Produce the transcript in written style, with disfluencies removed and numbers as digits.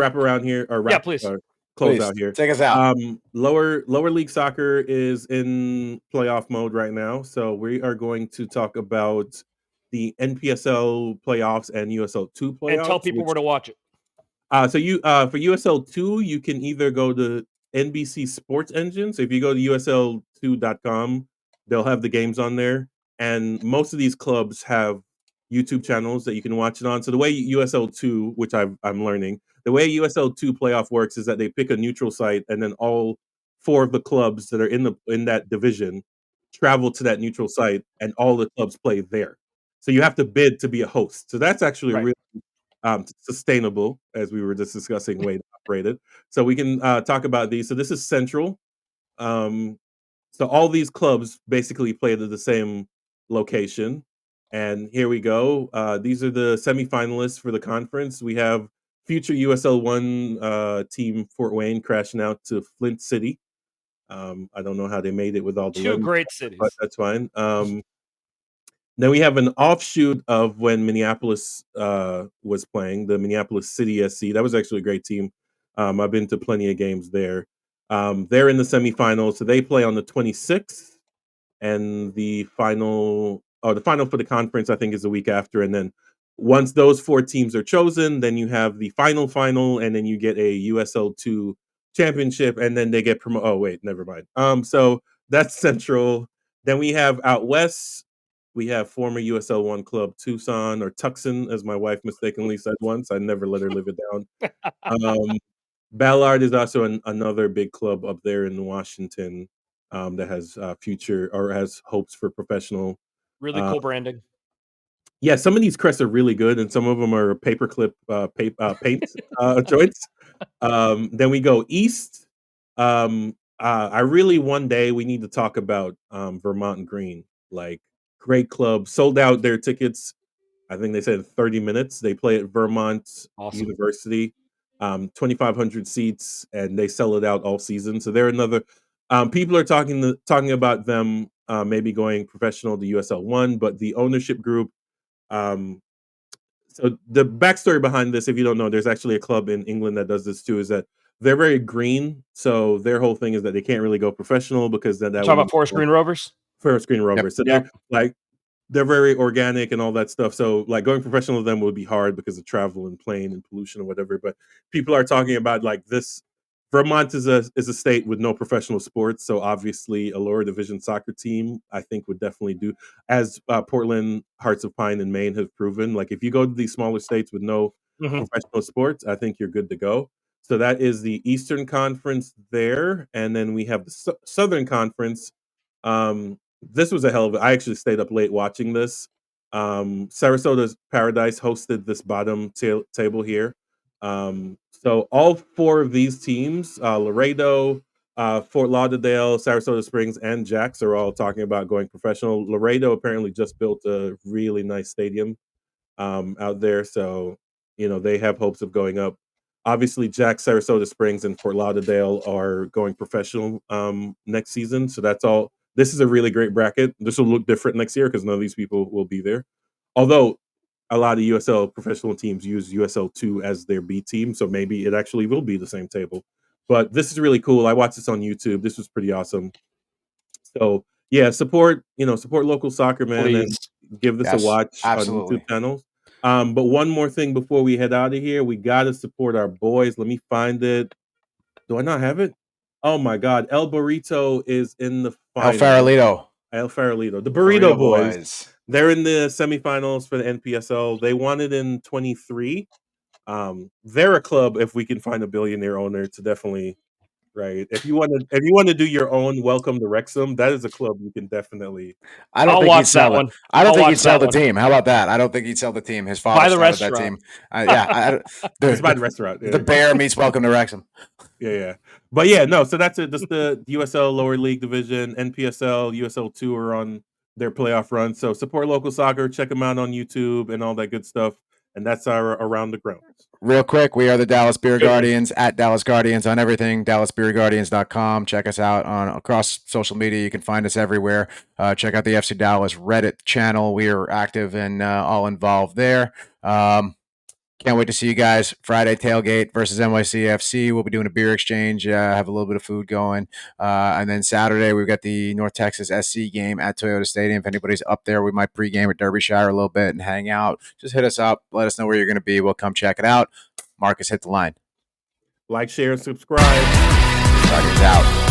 wrap around here or Yeah, please. close out here. Take us out. Lower league soccer is in playoff mode right now, so we are going to talk about the NPSL playoffs and USL 2 playoffs. And tell people where to watch it. So you for USL 2, you can either go to NBC Sports Engine. So if you go to USL2.com, they'll have the games on there. And most of these clubs have YouTube channels that you can watch it on. So the way USL2, which I'm learning, the way USL2 playoff works is that they pick a neutral site, and then all 4 of the clubs that are in that division travel to that neutral site, and all the clubs play there. So you have to bid to be a host. So that's actually a Right. really sustainable, as we were just discussing, way to operate it. So we can talk about these. So this is Central. So all these clubs basically play at the same location. And here we go. These are the semifinalists for the conference. We have future USL1 team Fort Wayne crashing out to Flint City. I don't know how they made it with all the 2 wind, great cities. but that's fine. Then we have an offshoot of when Minneapolis was playing, the Minneapolis City SC. That was actually a great team. I've been to plenty of games there. They're in the semifinals, so they play on the 26th, and the final for the conference, I think, is the week after. And then once those 4 teams are chosen, then you have the final, and then you get a USL2 championship, and then they get promoted. Oh, wait, never mind. So that's Central. Then we have out west. We have former USL1 club Tucson, or Tucson, as my wife mistakenly said once. I never let her live it down. Ballard is also another big club up there in Washington that has future or has hopes for professional. Really cool branding. Yeah, some of these crests are really good, and some of them are paperclip paint joints. Then we go east. I really one day we need to talk about Vermont Green. Like, great club, sold out their tickets. I think they said 30 minutes. They play at Vermont University, 2,500 seats, and they sell it out all season. So they're another. People are talking about them maybe going professional to USL1, but the ownership group. So the backstory behind this, if you don't know, there's actually a club in England that does this too. Is that they're very green, so their whole thing is that they can't really go professional because then that talk about Forest Green Rovers. Forest Green Rovers. So they're like. They're very organic and all that stuff. So like going professional with them would be hard because of travel and plane and pollution or whatever. But people are talking about like this. Vermont is a state with no professional sports. So obviously a lower division soccer team, I think, would definitely do, as Portland, Hearts of Pine, and Maine have proven. Like if you go to these smaller states with no professional sports, I think you're good to go. So that is the Eastern Conference there. And then we have the Southern Conference. This was a hell of I actually stayed up late watching this. Sarasota's Paradise hosted this bottom table here. So all 4 of these teams, Laredo, Fort Lauderdale, Sarasota Springs, and Jax are all talking about going professional. Laredo apparently just built a really nice stadium out there. So, they have hopes of going up. Obviously, Jax, Sarasota Springs, and Fort Lauderdale are going professional next season. So that's all. This is a really great bracket. This will look different next year because none of these people will be there. Although a lot of USL professional teams use USL2 as their B team, so maybe it actually will be the same table. But this is really cool. I watched this on YouTube. This was pretty awesome. So yeah, support local soccer, man, Please. and give this a watch on YouTube channels. But one more thing before we head out of here, we gotta support our boys. Let me find it. Do I not have it? Oh my God, El Burrito is in the final. El Farolito, the Burrito Boys. They're in the semifinals for the NPSL. They won it in 23. They're a club, if we can find a billionaire owner, to definitely. Right. If you want to do your own welcome to Wrexham, that is a club you can definitely. I don't think he'd sell it. I don't think he'd sell the team. How about that? I don't think he'd sell the team. His father started that team. Just buy the restaurant. The Bear meets Welcome to Wrexham. Yeah. But yeah, no. So that's it. Just the USL lower league division, NPSL, USL2 are on their playoff run. So support local soccer. Check them out on YouTube and all that good stuff. And that's our Around the Grounds. Real quick, we are the Dallas Beer Guardians, at Dallas Guardians on everything, DallasBeerGuardians.com. Check us out across social media. You can find us everywhere. Check out the FC Dallas Reddit channel. We are active and all involved there. Can't wait to see you guys. Friday tailgate versus NYCFC. We'll be doing a beer exchange. Have a little bit of food going, and then Saturday we've got the North Texas SC game at Toyota Stadium. If anybody's up there, we might pregame at Derbyshire a little bit and hang out. Just hit us up. Let us know where you're going to be. We'll come check it out. Marcus, hit the line. Like, share, and subscribe. Guardians out.